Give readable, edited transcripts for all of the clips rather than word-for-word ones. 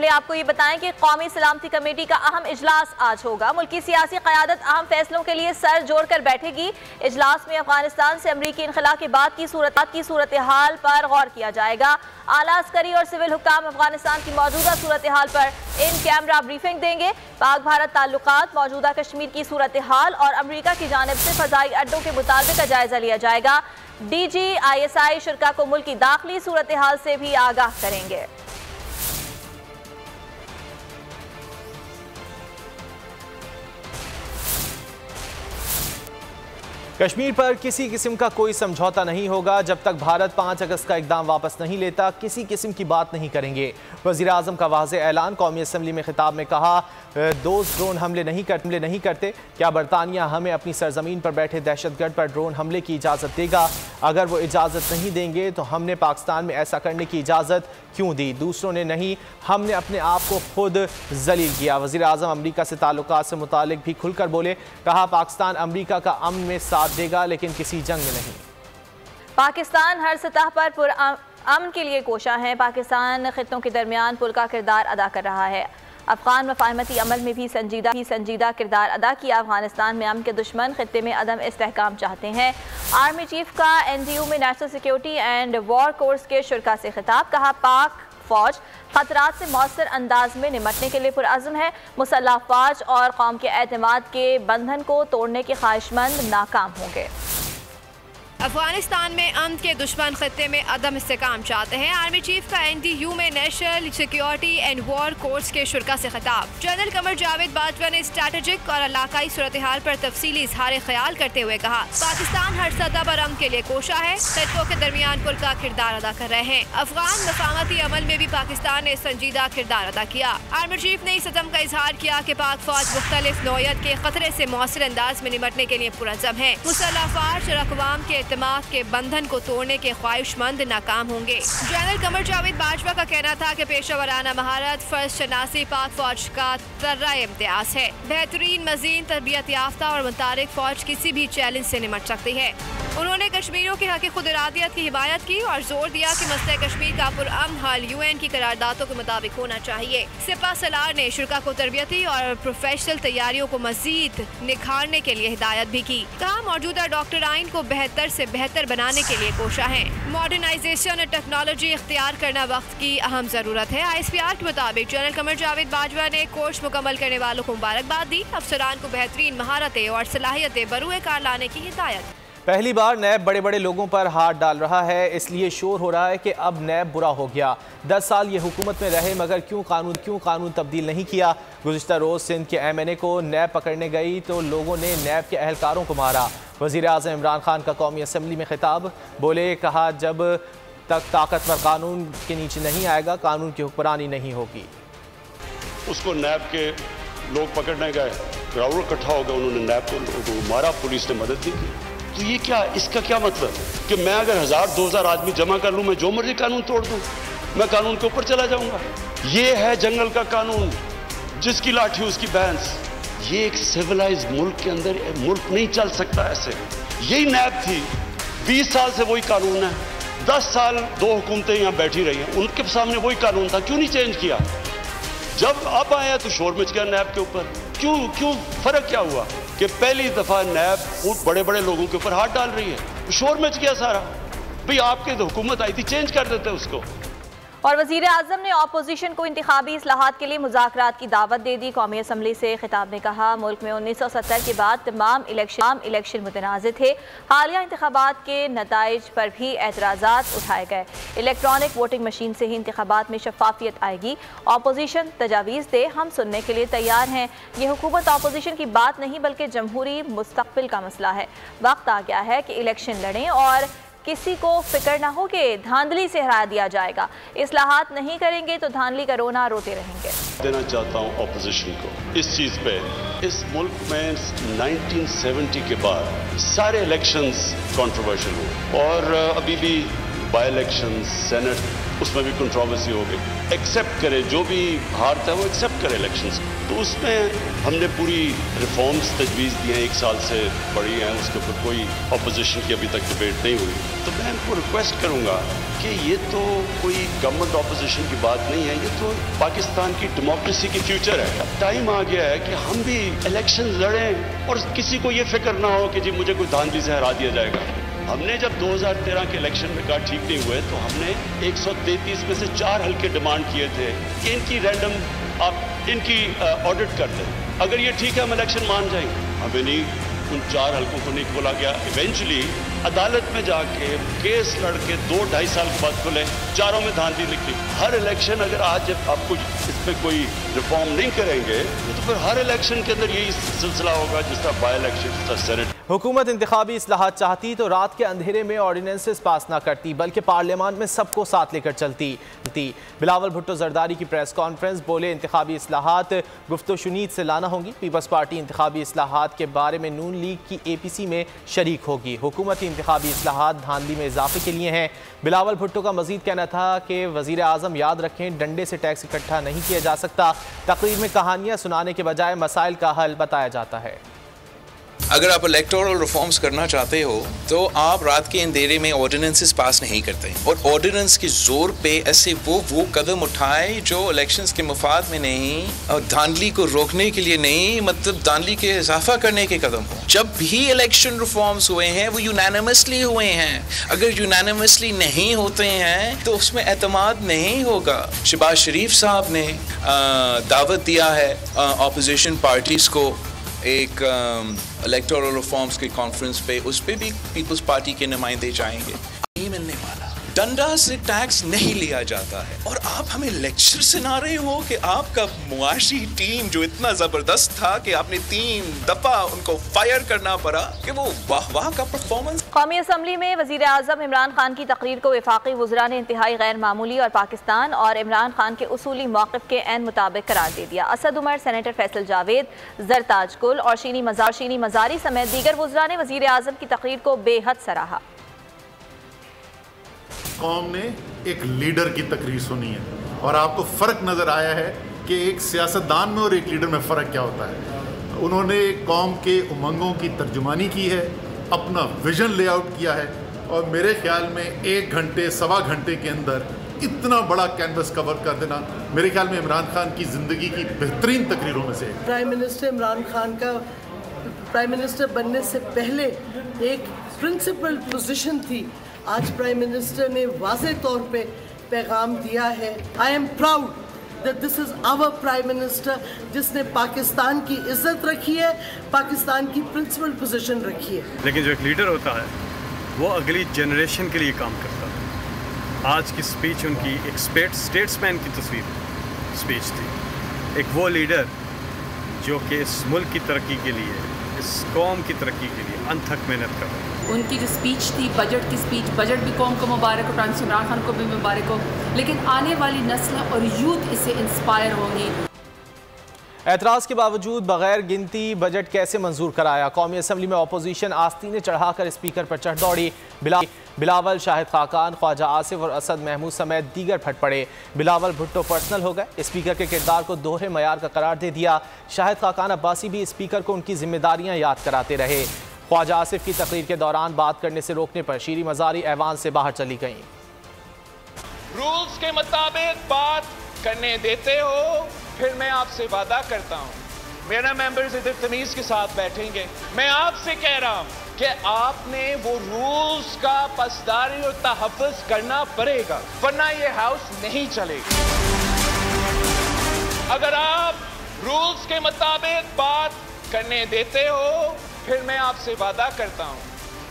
आपको ये बताएं कि कौमी सलामती कमेटी का अहम इजलास आज होगा। मुल्की सियासी क़यादत अहम फैसलों के लिए सर जोड़कर बैठेगी। इजलास में अफगानिस्तान से अमरीकी इनखला के बाद की सूरत हाल पर गौर किया जाएगा। आला अस्करी और सिविल हुक्काम अफगानिस्तान की मौजूदा सूरत हाल पर इन कैमरा ब्रीफिंग देंगे। पाक भारत ताल्लुकात, मौजूदा कश्मीर की सूरत हाल और अमरीका की जानिब से फ़ज़ाई अड्डों के मुताबिक का जायजा लिया जाएगा। DGISI शुरा को मुल्क की दाखिली सूरत हाल से भी आगाह करेंगे। कश्मीर पर किसी किस्म का कोई समझौता नहीं होगा जब तक भारत 5 अगस्त का इक़दाम वापस नहीं लेता। किसी किस्म की बात नहीं करेंगे। वज़ीर आज़म का वाज़ेह ऐलान। कौमी असम्बली में खिताब में कहा, दोस्त ड्रोन हमले नहीं करते। क्या बरतानिया हमें अपनी सरजमीन पर बैठे दहशतगर्द पर ड्रोन हमले की इजाज़त देगा? अगर वो इजाज़त नहीं देंगे तो हमने पाकिस्तान में ऐसा करने की इजाज़त क्यों दी? दूसरों ने नहीं, हमने अपने आप को खुद जलील किया। वज़ीर आज़म अमरीका से ताल्लुकात से मुतालिक भी खुलकर बोले। कहा, पाकिस्तान अमरीका का अमन में साथ देगा लेकिन किसी जंग में नहीं। पाकिस्तान हर सतह पर अमन के लिए कोशा है। पाकिस्तान खित्तों के दरमियान पुल का किरदार अदा कर रहा है। अफगान मफाहमती अमल में भी संजीदा किरदार अदा किया। अफगानिस्तान में अमन के दुश्मन खित्ते में अदम इस्तेहकाम चाहते हैं। आर्मी चीफ का NTU में national security and war course के शुरा से खिताब। कहा, पाक फौज खतरात से मौसर अंदाज में निमटने के लिए पुरअज़्म है। मुसल्लह फौज और कौम के एतमाद के बंधन को तोड़ने के ख्वाहिशमंद नाकाम होंगे। अफगानिस्तान में अमन के दुश्मन खत्ते में अदम इस्तेकाम चाहते हैं। आर्मी चीफ का NTU में national security and war course के शुरा से खिताब। जनरल कमर जावेद बाजवा ने स्ट्रैटेजिक और इलाकाई सूरत हाल पर तफसीली इजहार ख्याल करते हुए कहा, पाकिस्तान हर सतह पर अमन के लिए कोशा है। खित्तों के दरमियान पुल का किरदार अदा कर रहे हैं। अफगान मफाहमती अमल में भी पाकिस्तान ने संजीदा किरदार अदा किया। आर्मी चीफ ने इस अदम का इजहार किया कि पाक फौज मुख्तलिफ नौयत के खतरे से मौसर अंदाज में निमटने के लिए पुरअज़्म है। मुसल्लह फौज और अक़वाम के एतमाद के बंधन को तोड़ने के ख्वाहिशमंद नाकाम होंगे। जनरल कमर जावेद बाजवा का कहना था कि पेशा वराना महारत, फर्ज शनासी पाक फौज का तर्रा इम्तियाज है। बेहतरीन मजीद तरबियत याफ्ता और मुतारिक फौज किसी भी चैलेंज से निमट सकती है। उन्होंने कश्मीरियों के हक़ खुद इरादियत की हिमायत की और जोर दिया कि मसले कश्मीर का पुरअमन हल UN की करारदादों के मुताबिक होना चाहिए। सिपा सलार ने शुरा को तरबियती और प्रोफेशनल तैयारियों को मजीद निखारने के लिए हिदायत भी की। कहा, मौजूदा डॉक्टर आइन को बेहतर से बेहतर बनाने के लिए कोशा है। मॉडर्नाइजेशन और टेक्नोलॉजी इख्तियार करना वक्त की अहम जरूरत है। ISPR के मुताबिक जनरल कमर जावेद बाजवा ने कोर्स मुकम्मल करने वालों को मुबारकबाद दी। अफसरान को बेहतरीन महारतें और सलाहियतें बरूए कार लाने की हिदायत। पहली बार नैब बड़े बड़े लोगों पर हाथ डाल रहा है, इसलिए शोर हो रहा है कि अब नैब बुरा हो गया। 10 साल ये हुकूमत में रहे मगर क्यों कानून तब्दील नहीं किया। गुज़िश्ता रोज़ सिंध के MNA को नैब पकड़ने गई तो लोगों ने नैब के एहलकारों को मारा। वज़ीर आज़म इमरान खान का कौमी असम्बली में खिताब। बोले, कहा, जब तक ताकतवर कानून के नीचे नहीं आएगा कानून की हुक्मरानी नहीं होगी। उसको नैब के लोग पकड़ने गए, क्राउड इकट्ठा हो गया, उन्होंने नैब को मारा, पुलिस ने मदद नहीं की। तो ये क्या, इसका क्या मतलब कि मैं अगर 1000-2000 आदमी जमा कर लूं, मैं जो मर्जी कानून तोड़ दूं, मैं कानून के ऊपर चला जाऊंगा? ये है जंगल का कानून, जिसकी लाठी उसकी भैंस। ये एक सिविलाइज्ड मुल्क के अंदर मुल्क नहीं चल सकता ऐसे। यही नैब थी, 20 साल से वही कानून है। 10 साल 2 हुकूमतें यहाँ बैठी रही हैं, उनके सामने वही कानून था, क्यों नहीं चेंज किया? जब अब आया तो शोर मच गया नैब के ऊपर। क्यों फर्क क्या हुआ कि पहली दफा नैब बड़े बड़े लोगों के ऊपर हाथ डाल रही है, शोर मच गया सारा। भाई आपके तो हुकूमत आई थी, चेंज कर देते उसको। और वज़ीर आज़म ने अपोजिशन को इंतखाबी इस्लाहात के लिए मुज़ाकरात की दावत दे दी। कौमी असम्बली से खिताब में कहा, मुल्क में 1970 के बाद तमाम इलेक्शन मुतनाज़ थे। हालिया इंतखाबात के नताइज पर भी एतराज़ात उठाए गए। इलेक्ट्रॉनिक वोटिंग मशीन से ही इंतखाबात में शफाफियत आएगी। अपोजिशन तजावीज़ दे, हम सुनने के लिए तैयार हैं। ये हुकूमत अपोजिशन की बात नहीं बल्कि जमहूरी मुस्तक़बिल का मसला है। वक्त आ गया है कि इलेक्शन लड़ें और किसी को फिक्र ना हो कि धांधली से हरा दिया जाएगा। इस्लाहात नहीं करेंगे तो धांधली का रोना रोते रहेंगे। देना चाहता हूँ ऑपोजिशन को इस चीज पे। इस मुल्क में 1970 के बाद सारे इलेक्शंस कंट्रोवर्शियल हुए और अभी भी बाई इलेक्शन, सेनेट, उसमें भी कंट्रोवर्सी हो गई। एक्सेप्ट करे, जो भी हारता है वो एक्सेप्ट करे इलेक्शंस। तो उसमें हमने पूरी रिफॉर्म्स तजवीज़ दी हैं, 1 साल से पड़ी हैं, उसके ऊपर कोई अपोजिशन की अभी तक डिबेट नहीं हुई। तो मैं इनको रिक्वेस्ट करूँगा कि ये तो कोई गवर्नमेंट अपोजिशन की बात नहीं है, ये तो पाकिस्तान की डेमोक्रेसी की फ्यूचर है। अब टाइम आ गया है कि हम भी इलेक्शन लड़ें और किसी को ये फिक्र ना हो कि जी मुझे कोई धांधली से हरा दिया जाएगा। हमने जब 2013 के इलेक्शन में कहा ठीक नहीं हुए तो हमने 133 में से 4 हल्के डिमांड किए थे कि इनकी रैंडम आप इनकी ऑडिट कर दें। अगर ये ठीक है हम इलेक्शन मान जाएंगे। हमें नहीं, उन 4 हल्कों को नहीं खोला गया। इवेंचुअली अदालत में जाके केस लड़के 2-2.5 साल के बाद खुले, चारों में धांधली निकली। हर इलेक्शन अगर आज आप कुछ इसमें कोई रिफॉर्म नहीं करेंगे तो फिर हर इलेक्शन के अंदर यही सिलसिला होगा, जिस तरह बाई इलेक्शन, जिस तरह सेनेट। हुकूमत इंतखाबी इस्लाहात चाहती तो रात के अंधेरे में ऑर्डिनेंसेस पास ना करती, बल्कि पार्लियामान में सबको साथ लेकर चलती। बिलावल भुट्टो जरदारी की प्रेस कॉन्फ्रेंस, बोले इंतखाबी इस्लाहात गुफ्तो शुनीद से लाना होंगी। पीपल्स पार्टी इंतखाबी इस्लाहात के बारे में नून लीग की APC में शरीक होगी। हुकूमती इंतखाबी इस्लाहात धांधली में इजाफे के लिए हैं। बिलावल भुट्टो का मजीद कहना था कि वज़ीर आज़म याद रखें, डंडे से टैक्स इकट्ठा नहीं किया जा सकता। तकरीर में कहानियाँ सुनाने के बजाय मसाइल का हल बताया जाता है। अगर आप इलेक्टोरल रिफॉर्म्स करना चाहते हो तो आप रात के अंधेरे में ऑर्डिनेंसेस पास नहीं करते, और ऑर्डिनेंस के जोर पे ऐसे वो कदम उठाए जो इलेक्शंस के मुफाद में नहीं और धांधली को रोकने के लिए नहीं, मतलब धांधली के इजाफा करने के कदम हो। जब भी इलेक्शन रिफॉर्म्स हुए हैं वो यूनानिमसली हुए हैं। अगर यूनानिमसली नहीं होते हैं तो उसमें एतमाद नहीं होगा। शहबाज शरीफ साहब ने दावत दिया है ऑपोजिशन पार्टीज को एक इलेक्टोरल रिफॉर्म्स की कॉन्फ्रेंस पे, उस पे भी पीपल्स पार्टी के नुमाइंदे जाएंगे। नहीं मिलने वाला, डंडा से टैक्स नहीं लिया जाता है। और आप हमें लेक्चर सुना रहे हो कि आपका मुआशी टीम जो इतना जबरदस्त था कि आपने 3 दफा उनको फायर करना पड़ा, कि वो वाह वाह का परफॉर्मेंस। कौमी असम्बली में वज़ीर आज़म इमरान खान की तकरीर को वफाकी वज़रा ने इंतहाई गैर मामूली और पाकिस्तान और इमरान खान के उसूली मौक़िफ़ के ऐन मुताबिक करार दे दिया। असद उमर, सेनेटर फैसल जावेद, जरताज गुल और शीनी मज़ारी समेत दीगर वज़रा ने वज़ीर आज़म की तकरीर को बेहद सराहा। कौम ने एक लीडर की तकरीर सुनी है और आपको फ़र्क नज़र आया है कि एक सियासतदान में और एक लीडर में फ़र्क क्या होता है। उन्होंने कौम के उमंगों की तर्जुमानी की है, अपना विजन लेआउट किया है, और मेरे ख्याल में 1 घंटे 1.25 घंटे के अंदर इतना बड़ा कैनवस कवर कर देना मेरे ख्याल में इमरान खान की ज़िंदगी की बेहतरीन तकरीरों में से है। प्राइम मिनिस्टर इमरान खान का प्राइम मिनिस्टर बनने से पहले एक प्रिंसिपल पोजीशन थी। आज प्राइम मिनिस्टर ने वाज़े तौर पे पैगाम दिया है, I am proud that this is our prime minister, जिसने पाकिस्तान की इज्जत रखी है, पाकिस्तान की प्रिंसिपल पोजीशन रखी है। लेकिन जो एक लीडर होता है वो अगली जनरेशन के लिए काम करता है। आज की स्पीच उनकी एक स्टेट्समैन की तस्वीर स्पीच थी। एक वो लीडर जो कि इस मुल्क की तरक्की के लिए, इस कौम की तरक्की के लिए अनथक मेहनत कर रहे हैं। उनकी जो स्पीच थी, बजट की स्पीच, बजट भी कौम को मुबारक हो, प्राइम मिनिस्टर इमरान खान को भी मुबारक हो, लेकिन आने वाली नस्ल और यूथ इससे इंस्पायर होंगी। एतराज़ के बावजूद बगैर गिनती बजट कैसे मंजूर कराया? कौमी असम्बली में अपोजिशन आस्तीनें चढ़ाकर स्पीकर पर चढ़ दौड़ी। बिलावल, शाहिद खाकान, ख्वाजा आसिफ और असद महमूद समेत दीगर फट पड़े। बिलावल भुट्टो पर्सनल हो गए, स्पीकर के किरदार को दोहरे मयार का करार दे दिया। शाहिद खाकान अब्बासी भी स्पीकर को उनकी जिम्मेदारियां याद कराते रहे। ख्वाजा आसिफ की तकरीर के दौरान बात करने से रोकने पर शीरी मज़ारी ऐवान से बाहर चली गईं। रूल्स के मुताबिक बात करने देते हो, फिर मैं आपसे वादा करता हूँ मेरा मेंबर्स इधर तमीज के साथ बैठेंगे। मैं आपसे कह रहा हूँ कि आपने वो रूल्स का पासदारी और तहफ़्फ़ुज़ करना पड़ेगा, वरना ये हाउस नहीं चलेगा। अगर आप रूल्स के मुताबिक बात करने देते हो, फिर मैं आपसे वादा करता हूँ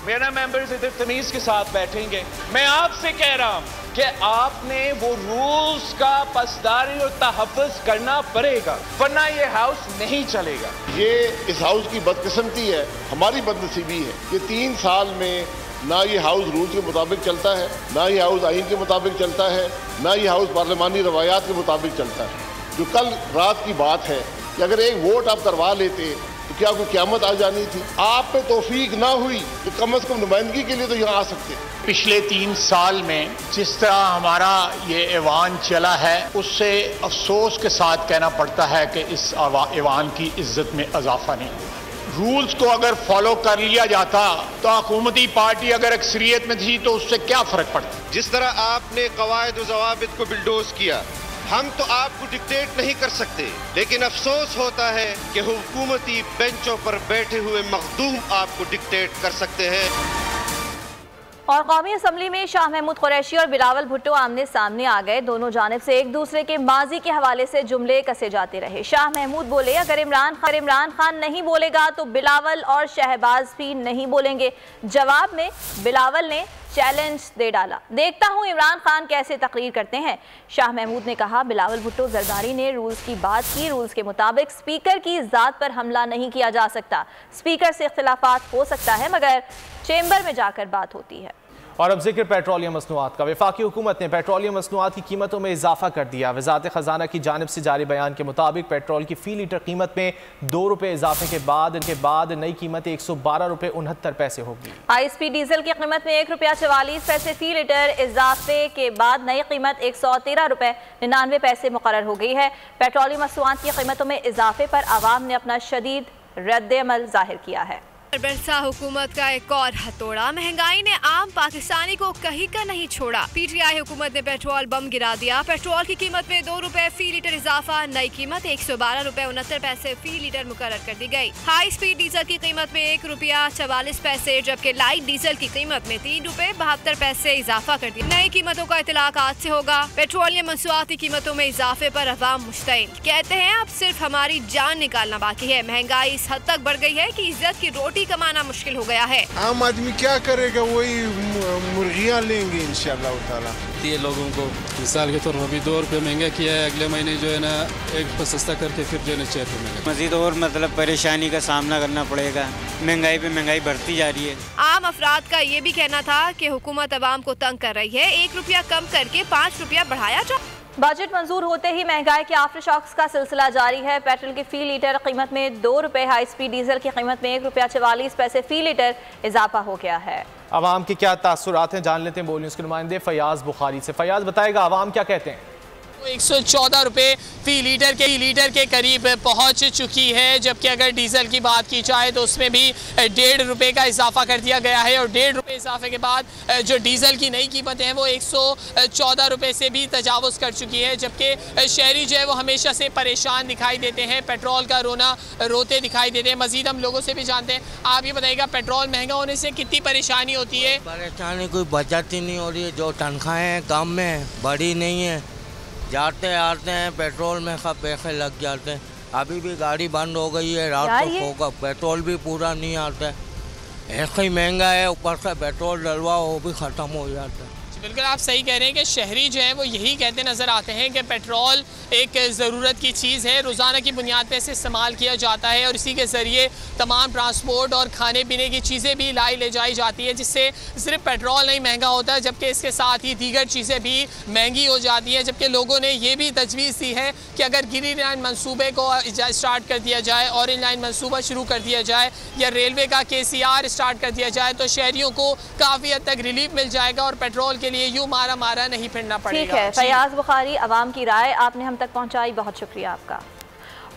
मेरा मेंबर्स इधर तमीज के साथ बैठेंगे। मैं आपसे कह रहा हूँ कि आपने वो रूल्स का पासदारी और तहफ़्फ़ुज़ करना पड़ेगा, वरना ये हाउस नहीं चलेगा। ये इस हाउस की बदकिस्मती है, हमारी बदनसीबी है कि 3 साल में ना ये हाउस रूल्स के मुताबिक चलता है, ना ये हाउस आइन के मुताबिक चलता है, ना ये हाउस पार्लिमानी रवायात के मुताबिक चलता है। जो कल रात की बात है कि अगर एक वोट आप करवा लेते तो क्या कोई क़यामत आ जानी थी? आप पे तौफीक ना हुई तो कम से कम नुमाइंदगी के लिए तो यहाँ आ सकते। पिछले 3 साल में जिस तरह हमारा ये ऐवान चला है, उससे अफसोस के साथ कहना पड़ता है कि इस ऐवान की इज्जत में इजाफा नहीं हुआ। रूल्स को अगर फॉलो कर लिया जाता तो हुकूमती पार्टी अगर अक्सरियत में थी तो उससे क्या फर्क पड़ता। जिस तरह आपने कवायद व ज़वाबित को बिल्डोज किया, हम तो आपको डिक्टेट नहीं कर सकते, लेकिन अफसोस होता है कि हुकूमती बेंचों पर बैठे हुए मखदूम आपको डिक्टेट कर सकते हैं। और कौमी असम्बली में शाह महमूद कुरैशी और बिलावल भुट्टो आमने सामने आ गए। दोनों जानिब से एक दूसरे के माजी के हवाले से जुमले कसे जाते रहे। शाह महमूद बोले, अगर इमरान खान नहीं बोलेगा तो बिलावल और शहबाज भी नहीं बोलेंगे। जवाब में बिलावल ने चैलेंज दे डाला, देखता हूं इमरान खान कैसे तकरीर करते हैं। शाह महमूद ने कहा, बिलावल भुट्टो जरदारी ने रूल्स की बात की। रूल्स के मुताबिक स्पीकर की ज़ात पर हमला नहीं किया जा सकता। स्पीकर से इख्तिलाफात हो सकता है मगर चेंबर में जाकर बात होती है। और अब जिक्र पेट्रोलियम मसनूआत का। वफाकी हुकूमत ने पेट्रोलियम मसनूआत की कीमतों में इजाफा कर दिया। वज़ारत ख़जाना की जानिब से जारी बयान के मुताबिक पेट्रोल की फ़ी लीटर कीमत में 2 रुपये इजाफे के बाद नई कीमत 112 रुपये 69 पैसे होगी। ISP डीजल की कीमत में 1 रुपया 44 पैसे फ़ी लीटर इजाफे के बाद नई कीमत 113 रुपये 99 पैसे मुकर्रर हो गई है। पेट्रोलियम मसनूआत की कीमतों में इजाफे पर आवाम ने अपना शदीद रद्द-ए-अमल जाहिर किया है। बरसा हुकूमत का एक और हथौड़ा, महंगाई ने आम पाकिस्तानी को कहीं का नहीं छोड़ा। PTI हुकूमत ने पेट्रोल बम गिरा दिया। पेट्रोल की कीमत में 2 रुपए फी लीटर इजाफा, नई कीमत 112 रुपए 69 पैसे फी लीटर मुकर्रर कर दी गई। हाई स्पीड डीजल की कीमत में 1 रुपया 44 पैसे जबकि लाइट डीजल की कीमत में 3 रुपए 72 पैसे इजाफा कर दिया। नई कीमतों का इतलाक आज से होगा। पेट्रोलियम मसनूआत की कीमतों में इजाफे पर अवाम मुश्तइल, कहते हैं अब सिर्फ हमारी जान निकालना बाकी है। महंगाई इस हद तक बढ़ गई है कि इज्जत की रोटी कमाना मुश्किल हो गया है। आम आदमी क्या करेगा, वही मुर्गियाँ लेंगे इंशाअल्लाह ताला। ये लोगों को मिसाल के तौर पर अभी 2 रुपये महंगा किया है, अगले महीने जो है ना 1 रुपये सस्ता करके फिर जो है 4 रुपये महंगा। मजीद और मतलब परेशानी का सामना करना पड़ेगा। महंगाई पे महंगाई बढ़ती जा रही है। आम अफराद का ये भी कहना था कि हुकूमत अवाम को तंग कर रही है। 1 रुपया कम करके 5 रुपया बढ़ाया जाए। बजट मंजूर होते ही महंगाई के आफ्टर शॉक्स का सिलसिला जारी है। पेट्रोल की फी लीटर कीमत में 2 रुपये, हाई स्पीड डीजल की कीमत में 1 रुपया 44 पैसे फी लीटर इजाफा हो गया है। आवाम के क्या तासुरात हैं, जान लेते हैं बोल न्यूज़ के नुमाइंदे फयाज बुखारी से। फयाज बताएगा आवाम क्या कहते हैं। 114 रुपये फी लीटर के करीब पहुंच चुकी है, जबकि अगर डीजल की बात की जाए तो उसमें भी 1.5 रुपये का इजाफा कर दिया गया है। और 1.5 रुपये इजाफे के बाद जो डीजल की नई कीमतें हैं वो 114 रुपये से भी तजावुज़ कर चुकी है। जबकि शहरी जो है वो हमेशा से परेशान दिखाई देते हैं, पेट्रोल का रोना रोते दिखाई देते हैं। मजीद हम लोगों से भी जानते हैं, आप ये बताइएगा पेट्रोल महंगा होने से कितनी परेशानी होती है। परेशानी कोई बचत ही नहीं हो रही है, जो तनख्वाहें कम में बढ़ी नहीं है, जाते आते हैं पेट्रोल में सब पैसे लग जाते हैं। अभी भी गाड़ी बंद हो गई है, रात को होगा, पेट्रोल भी पूरा नहीं आता है। ऐसे ही महंगा है, ऊपर से पेट्रोल डलवाओ वो भी ख़त्म हो जाता है। बिल्कुल आप सही कह रहे हैं कि शहरी जो है वो यही कहते नज़र आते हैं कि पेट्रोल एक ज़रूरत की चीज़ है, रोज़ाना की बुनियाद पर इसे इस्तेमाल किया जाता है और इसी के ज़रिए तमाम ट्रांसपोर्ट और खाने पीने की चीज़ें भी ले जाई जाती है, जिससे सिर्फ पेट्रोल नहीं महंगा होता है जबकि इसके साथ ही दीगर चीज़ें भी महंगी हो जाती हैं। जबकि लोगों ने ये भी तजवीज़ दी है कि अगर ग्रीन लाइन मनसूबे को स्टार्ट कर दिया जाए, ऑरेंज लाइन मनसूबा शुरू कर दिया जाए या रेलवे का KCR स्टार्ट कर दिया जाए तो शहरियों को काफ़ी हद तक रिलीफ मिल जाएगा और पेट्रोल के लिए यूँ मारा नहीं फिरना पड़ेगा। ठीक है, फयाज बुखारी अवाम की राय आपने हम तक पहुंचाई, बहुत शुक्रिया आपका।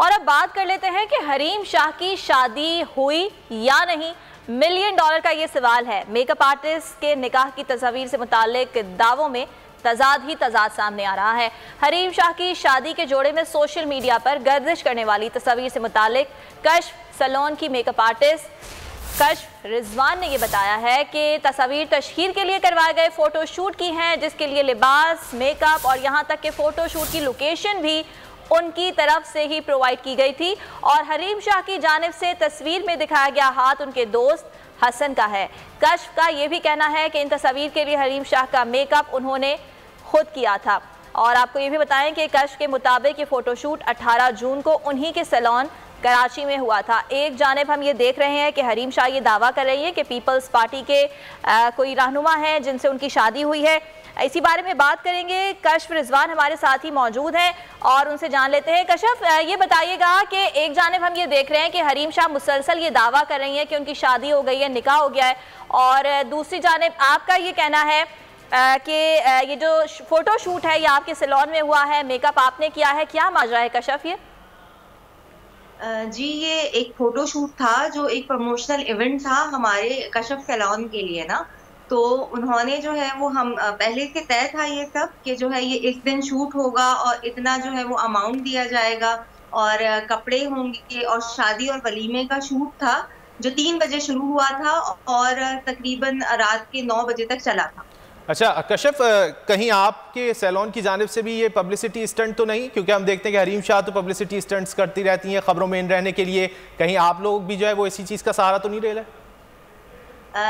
और अब बात कर लेते हैं कि हरीम शाह की शादी हुई या नहीं। $1 मिलियन का ये सवाल है। मेकअप आर्टिस्ट के निकाह की तस्वीर से मुताल्लिक दावों में तजाद सामने आ रहा है। हरीम शाह की शादी के जोड़े में सोशल मीडिया पर गर्दिश करने वाली तस्वीर से मुताल्लिक कश्फ सैलून की मेकअप आर्टिस्ट कश्फ रिजवान ने यह बताया है कि तस्वीर तशहीर के लिए करवाए गए फोटोशूट की हैं, जिसके लिए लिबास, मेकअप और यहाँ तक कि फोटोशूट की लोकेशन भी उनकी तरफ से ही प्रोवाइड की गई थी। और हरीम शाह की जानिब से तस्वीर में दिखाया गया हाथ उनके दोस्त हसन का है। कश्फ का यह भी कहना है कि इन तस्वीर के लिए हरीम शाह का मेकअप उन्होंने खुद किया था। और आपको ये भी बताएं कि कश्फ के मुताबिक ये फोटोशूट 18 जून को उन्हीं के सैलून कराची में हुआ था। एक जानिब हम ये देख रहे हैं कि हरीम शाह ये दावा कर रही है कि पीपल्स पार्टी के कोई रहनुमा हैं जिनसे उनकी शादी हुई है, इसी बारे में बात करेंगे। कशफ रिजवान हमारे साथ ही मौजूद हैं और उनसे जान लेते हैं। कशफ, ये बताइएगा कि एक जानिब हम ये देख रहे हैं कि हरीम शाह मुसलसल ये दावा कर रही हैं कि उनकी शादी हो गई है, निकाह हो गया है, और दूसरी जानिब आपका ये कहना है कि ये जो फोटो शूट है ये आपके सैलून में हुआ है, मेकअप आपने किया है, क्या माजरा है कशफ? ये जी, ये एक फोटो शूट था जो एक प्रमोशनल इवेंट था हमारे कशफ सैलून के लिए ना। तो उन्होंने जो है वो हम पहले से तय था ये सब कि जो है ये इस दिन शूट होगा और इतना जो है वो अमाउंट दिया जाएगा और कपड़े होंगे, और शादी और वलीमे का शूट था जो 3 बजे शुरू हुआ था और तकरीबन रात के 9 बजे तक चला था। अच्छा कशफ, कहीं आपके सैलून की जानिब से भी ये पब्लिसिटी स्टंट तो नहीं? क्योंकि हम देखते हैं कि हरीम शाह तो पब्लिसिटी स्टंट्स करती रहती हैं खबरों में इन रहने के लिए, कहीं आप लोग भी जो है वो इसी चीज़ का सहारा तो नहीं ले रहे?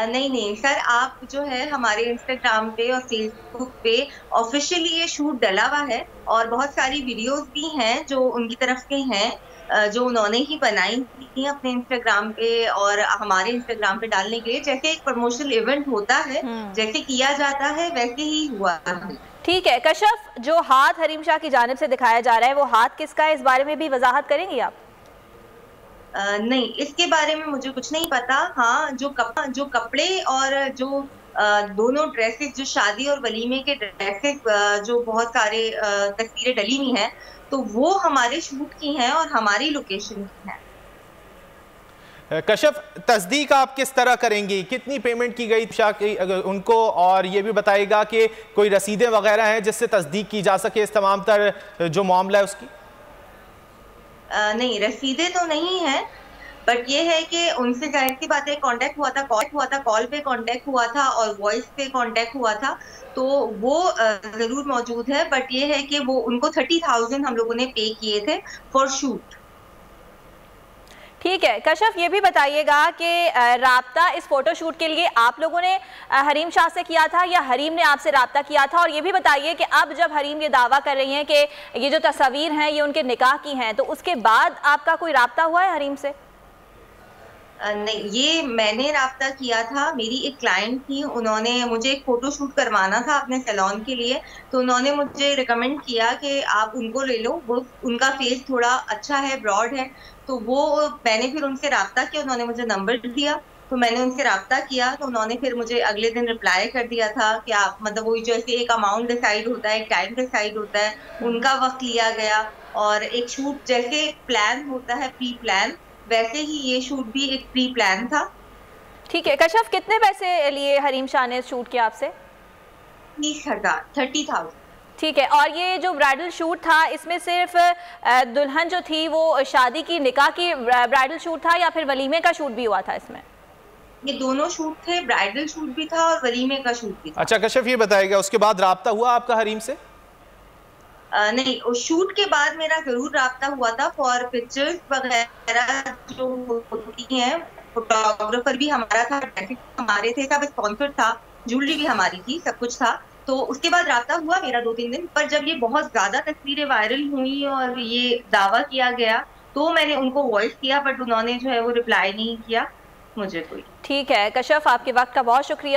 नहीं सर, आप जो है हमारे इंस्टाग्राम पे और फेसबुक पे ऑफिशियली ये शूट डला हुआ है और बहुत सारी वीडियोस भी हैं जो उनकी तरफ के हैं, जो उन्होंने ही बनाई थी अपने इंस्टाग्राम पे और हमारे इंस्टाग्राम पे डालने के लिए। जैसे एक प्रमोशनल इवेंट होता है, जैसे किया जाता है, वैसे ही हुआ है। ठीक है कशफ, जो हाथ हरीम शाह की जानिब से दिखाया जा रहा है वो हाथ किसका है, इस बारे में भी वजाहत करेंगी आप? नहीं, इसके बारे में मुझे कुछ नहीं पता। हाँ, जो कपड़े और जो दोनों ड्रेसेस, जो शादी और वलीमे के ड्रेसेस, जो बहुत सारे तस्वीरें डली हुई हैं, तो वो हमारे शूट की हैं और हमारी लोकेशन की हैं। कशफ, तस्दीक आप किस तरह करेंगी, कितनी पेमेंट की गई शाह की उनको, और ये भी बताइएगा कि कोई रसीदें वगैरह हैं जिससे तस्दीक की जा सके इस तमाम तर जो मामला है उसकी? नहीं, रसीदें तो नहीं है, बट ये है कि उनसे जाहिर सी बात है कांटेक्ट हुआ था, कॉल पे कांटेक्ट हुआ था और वॉइस पे कांटेक्ट हुआ था, तो वो जरूर मौजूद है। बट ये है कि वो उनको 30,000 हम लोगों ने पे किए थे फॉर शूट। ठीक है कशफ, ये भी बताइएगा कि राब्ता इस फोटो शूट के लिए आप लोगों ने हरीम शाह से किया था या हरीम ने आपसे राब्ता किया था? और ये भी बताइए कि अब जब हरीम ये दावा कर रही हैं कि ये जो तस्वीर हैं ये उनके निकाह की हैं, तो उसके बाद आपका कोई राब्ता हुआ है हरीम से? नहीं, ये मैंने राब्ता किया था। मेरी एक क्लाइंट थी, उन्होंने मुझे एक फोटो शूट करवाना था अपने सैलून के लिए, तो उन्होंने मुझे रिकमेंड किया कि आप उनको ले लो, वो उनका फेस थोड़ा अच्छा है, ब्रॉड है, तो वो मैंने फिर उनसे राब्ता किया। उन्होंने मुझे नंबर दिया, तो मैंने उनसे राब्ता किया, तो उन्होंने फिर मुझे अगले दिन रिप्लाई कर दिया था कि आप मतलब वही जैसे एक अमाउंट डिसाइड होता है, एक टाइम डिसाइड होता है, उनका वक्त लिया गया, और एक शूट जैसे प्लान होता है प्री प्लान, वैसे ही ये शूट भी एक प्री प्लान था। ठीक है कशफ, कितने पैसे लिए हरीम शाह ने शूट किया आपसे? 30,000। ठीक है, और ये जो ब्राइडल शूट था इसमें सिर्फ दुल्हन जो थी वो शादी की निकाह की ब्राइडल शूट था या फिर वलीमे का शूट भी हुआ था इसमें? ये दोनों शूट थे, ब्राइडल शूट भी था और वलीमे का शूट भी था। अच्छा कशफ, ये बताइएगा उसके बाद राब्ता हुआ आपका हरीम से? नहीं, उस शूट के बाद मेरा जरूर राब्ता हुआ था फॉर पिक्चर्स वगैरह जो होती हैं। फोटोग्राफर भी हमारा था, हमारे थे, सब स्पॉन्सर था, ज्वेलरी भी हमारी थी, सब कुछ था। तो उसके बाद राब्ता हुआ मेरा 2-3 दिन, पर जब ये बहुत ज्यादा तस्वीरें वायरल हुई और ये दावा किया गया तो मैंने उनको वॉइस किया, बट उन्होंने जो है वो रिप्लाई नहीं किया मुझे कोई। ठीक है कशफ, आपके वक्त का बहुत शुक्रिया।